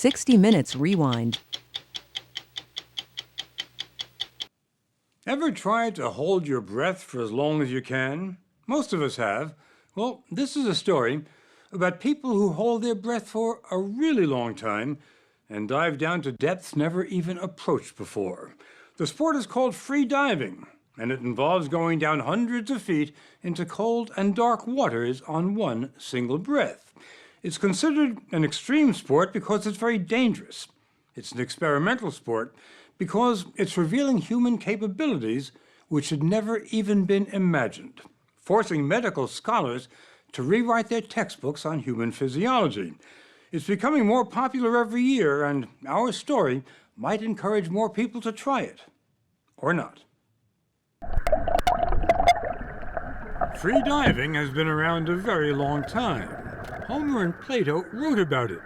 60 Minutes Rewind. Ever tried to hold your breath for as long as you can? Most of us have. Well, this is a story about people who hold their breath for a really long time and dive down to depths never even approached before. The sport is called free diving, and it involves going down hundreds of feet into cold and dark waters on one single breath. It's considered an extreme sport because it's very dangerous. It's an experimental sport because it's revealing human capabilities which had never even been imagined, forcing medical scholars to rewrite their textbooks on human physiology. It's becoming more popular every year, and our story might encourage more people to try it. Or not. Free diving has been around a very long time. Homer and Plato wrote about it.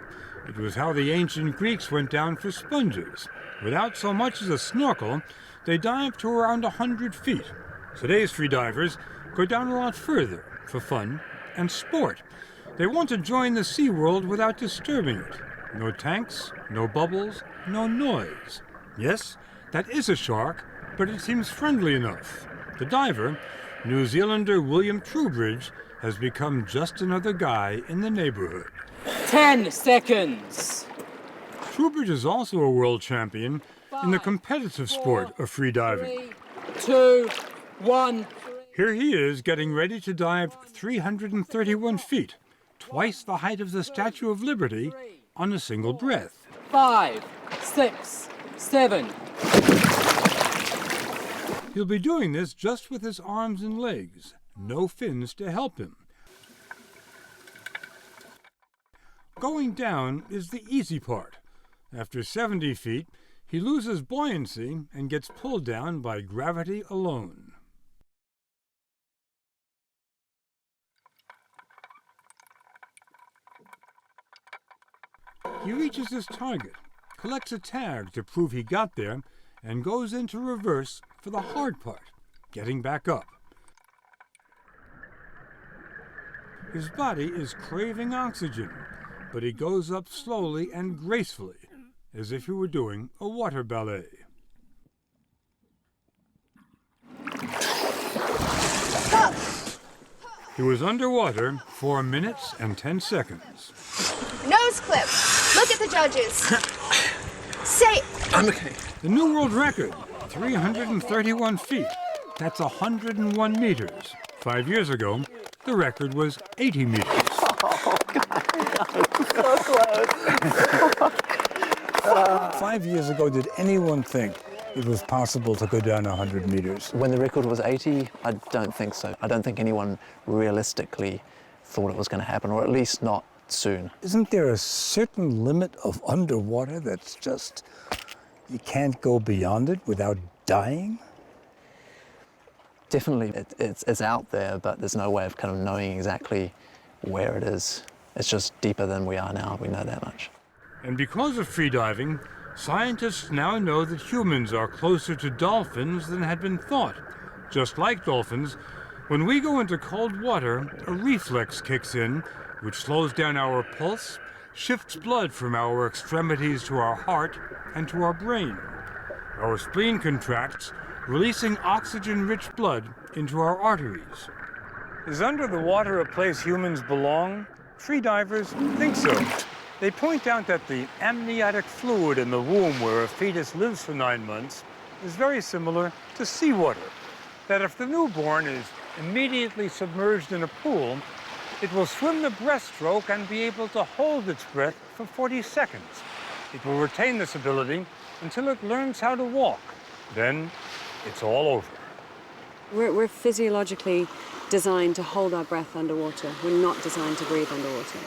It was how the ancient Greeks went down for sponges. Without so much as a snorkel, they dived to around 100 feet. Today's free divers go down a lot further for fun and sport. They want to join the sea world without disturbing it. No tanks, no bubbles, no noise. Yes, that is a shark, but it seems friendly enough. The diver, New Zealander William Trowbridge, has become just another guy in the neighborhood. 10 seconds. Trowbridge is also a world champion in the competitive sport of free diving. 3, 2, 1. Here he is getting ready to dive 331 feet, twice the height of the Statue of Liberty, on a single breath. 5, 6, 7. He'll be doing this just with his arms and legs, no fins to help him. Going down is the easy part. After 70 feet, he loses buoyancy and gets pulled down by gravity alone. He reaches his target, collects a tag to prove he got there, and goes into reverse for the hard part, getting back up. His body is craving oxygen, but he goes up slowly and gracefully, as if he were doing a water ballet. He was underwater 4 minutes and 10 seconds. Nose clip. Look at the judges. Say... I'm okay. The new world record, 331 feet. That's 101 meters. 5 years ago, the record was 80 meters. Oh, God, so close. 5 years ago, did anyone think it was possible to go down 100 meters? When the record was 80, I don't think so. I don't think anyone realistically thought it was going to happen, or at least not soon. Isn't there a certain limit of underwater that's just, you can't go beyond it without dying? Definitely, it's out there, but there's no way of kind of knowing exactly where it is. It's just deeper than we are now, we know that much. And because of free diving, scientists now know that humans are closer to dolphins than had been thought. Just like dolphins, when we go into cold water, a reflex kicks in, which slows down our pulse, shifts blood from our extremities to our heart and to our brain. Our spleen contracts, releasing oxygen-rich blood into our arteries. Is under the water a place humans belong? Free divers think so. They point out that the amniotic fluid in the womb where a fetus lives for 9 months is very similar to seawater. That if the newborn is immediately submerged in a pool, it will swim the breaststroke and be able to hold its breath for 40 seconds. It will retain this ability until it learns how to walk. Then it's all over. We're physiologically designed to hold our breath underwater. We're not designed to breathe underwater.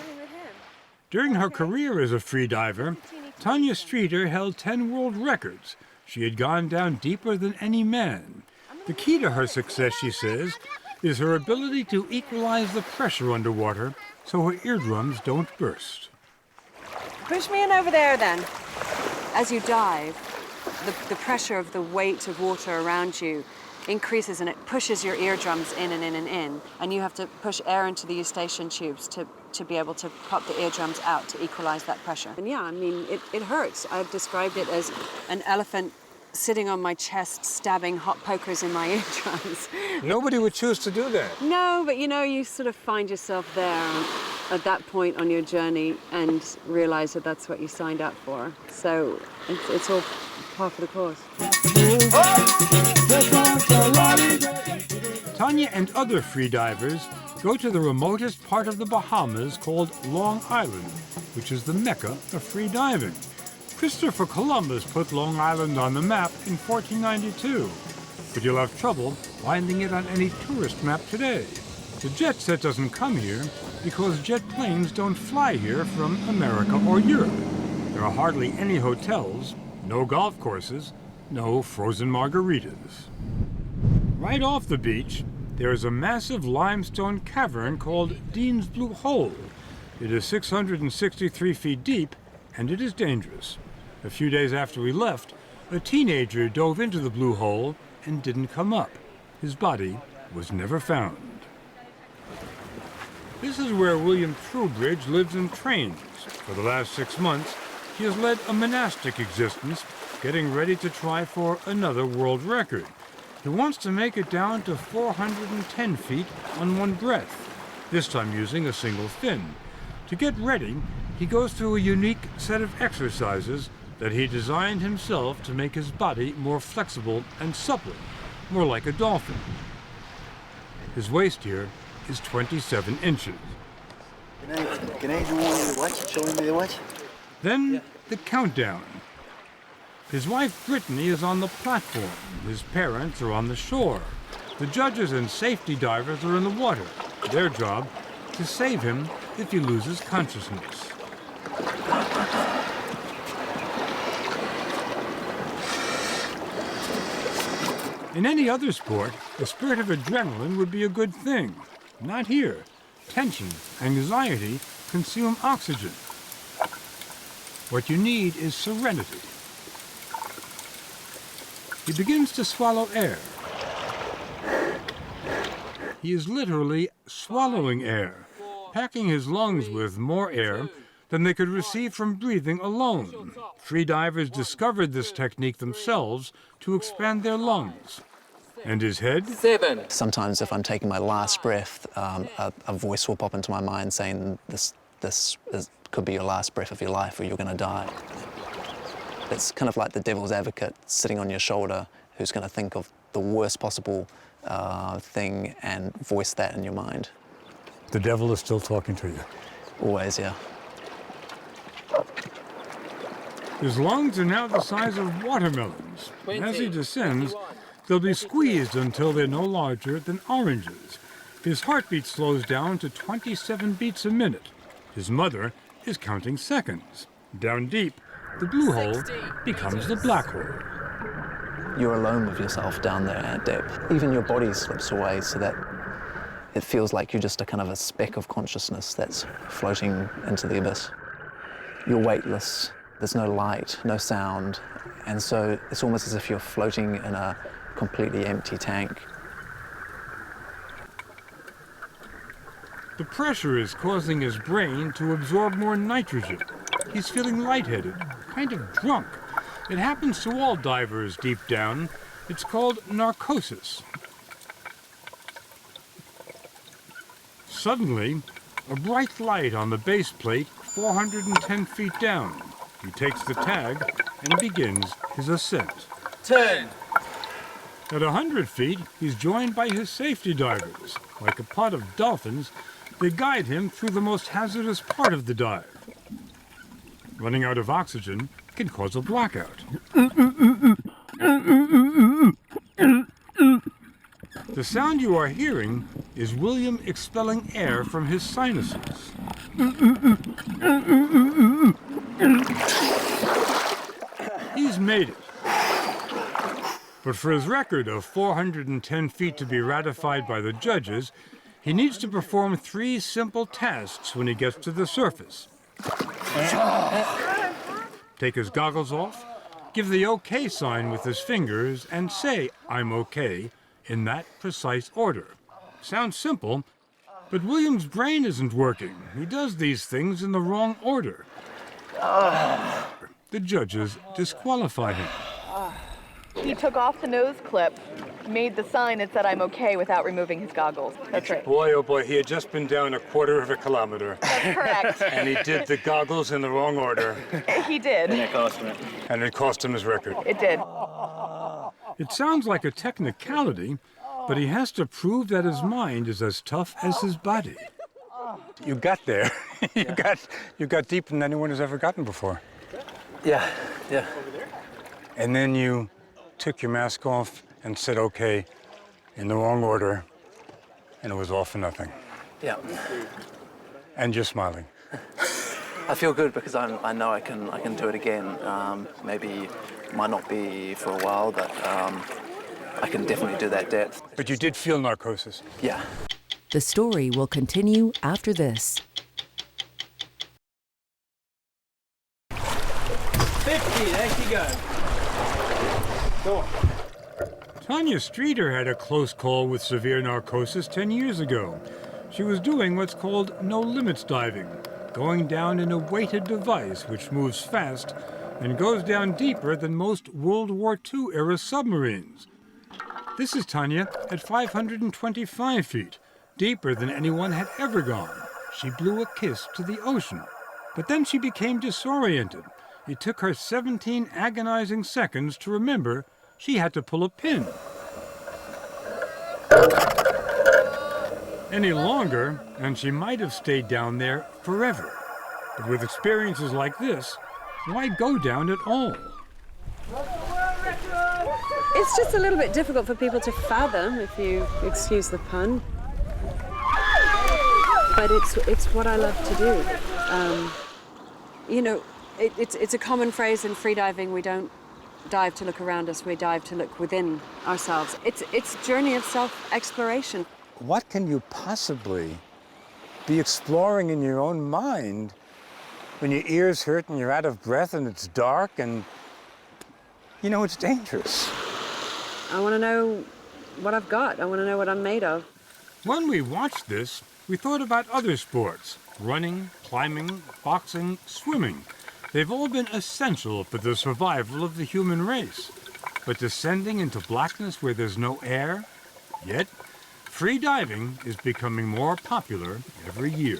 During her career as a free diver, Tanya Streer held 10 world records. She had gone down deeper than any man. The key to her success, she says, is her ability to equalize the pressure underwater so her eardrums don't burst. Push me in over there, then. As you dive, the pressure of the weight of water around you increases, and it pushes your eardrums in and in and in, and you have to push air into the eustachian tubes to to be able to pop the eardrums out to equalize that pressure. And yeah, I mean, it hurts. I've described it as an elephant sitting on my chest, stabbing hot pokers in my eardrums. Nobody would choose to do that. No, but you know, you sort of find yourself there at that point on your journey and realize that that's what you signed up for. So it's all par for the course. Tanya and other freedivers go to the remotest part of the Bahamas called Long Island, which is the mecca of free diving. Christopher Columbus put Long Island on the map in 1492, but you'll have trouble finding it on any tourist map today. The jet set doesn't come here because jet planes don't fly here from America or Europe. There are hardly any hotels, no golf courses, no frozen margaritas. Right off the beach, there is a massive limestone cavern called Dean's Blue Hole. It is 663 feet deep, and it is dangerous. A few days after we left, a teenager dove into the blue hole and didn't come up. His body was never found. This is where William Trowbridge lives and trains. For the last 6 months, he has led a monastic existence, getting ready to try for another world record. He wants to make it down to 410 feet on one breath, this time using a single fin. To get ready, he goes through a unique set of exercises that he designed himself to make his body more flexible and supple, more like a dolphin. His waist here is 27 inches. Can I do the watch? Show me the watch. Then the countdown. His wife Brittany is on the platform. His parents are on the shore. The judges and safety divers are in the water. Their job, to save him if he loses consciousness. In any other sport, a spurt of adrenaline would be a good thing. Not here. Tension, anxiety consume oxygen. What you need is serenity. He begins to swallow air. He is literally swallowing air, packing his lungs with more air than they could receive from breathing alone. Free divers discovered this technique themselves to expand their lungs. And his head? 7. Sometimes if I'm taking my last breath, a voice will pop into my mind saying this could be your last breath of your life or you're going to die. It's kind of like the devil's advocate sitting on your shoulder who's going to think of the worst possible thing and voice that in your mind. The devil is still talking to you. Always, yeah. His lungs are now the size of watermelons. 20, As he descends, 21. they'll be squeezed until they're no larger than oranges. His heartbeat slows down to 27 beats a minute. His mother is counting seconds. Down deep, the blue hole becomes the black hole. You're alone with yourself down there at depth. Even your body slips away so that it feels like you're just a kind of a speck of consciousness that's floating into the abyss. You're weightless, there's no light, no sound, and so it's almost as if you're floating in a completely empty tank. The pressure is causing his brain to absorb more nitrogen. He's feeling lightheaded, kind of drunk. It happens to all divers deep down. It's called narcosis. Suddenly, a bright light on the base plate 410 feet down. He takes the tag and begins his ascent. 10. At 100 feet, he's joined by his safety divers. Like a pod of dolphins, they guide him through the most hazardous part of the dive. Running out of oxygen can cause a blackout. The sound you are hearing is William expelling air from his sinuses. He's made it. But for his record of 410 feet to be ratified by the judges, he needs to perform 3 simple tasks when he gets to the surface. Take his goggles off, give the OK sign with his fingers, and say, "I'm OK," in that precise order. Sounds simple, But William's brain isn't working. He does these things in the wrong order. The judges disqualify him. He took off the nose clip, made the sign that said I'm okay without removing his goggles. That's right. Boy, oh boy, he had just been down 1/4 kilometer. That's correct. And he did the goggles in the wrong order. He did. And it cost him. And it cost him his record. It did. It sounds like a technicality, but he has to prove that his mind is as tough as his body. You got there. you got deeper than anyone has ever gotten before. Yeah, yeah. And then you took your mask off and said, okay, in the wrong order, and it was all for nothing. Yeah. And you're smiling. I feel good because I know I can do it again. Maybe might not be for a while, but I can definitely do that depth. But you did feel narcosis. Yeah. The story will continue after this. 50, there she goes. Tanya Streer had a close call with severe narcosis 10 years ago. She was doing what's called no-limits diving, going down in a weighted device which moves fast and goes down deeper than most World War II-era submarines. This is Tanya at 525 feet, deeper than anyone had ever gone. She blew a kiss to the ocean. But then she became disoriented. It took her 17 agonizing seconds to remember she had to pull a pin. Any longer, and she might have stayed down there forever. But with experiences like this, why go down at all? It's just a little bit difficult for people to fathom, if you excuse the pun. But it's what I love to do. You know, it's a common phrase in freediving. We don't dive to look around us. We dive to look within ourselves. It's a journey of self-exploration. What can you possibly be exploring in your own mind when your ears hurt and you're out of breath and it's dark and, you know, it's dangerous? I want to know what I've got. I want to know what I'm made of. When we watched this, we thought about other sports: running, climbing, boxing, swimming. They've all been essential for the survival of the human race. But descending into blackness where there's no air? Yet, free diving is becoming more popular every year.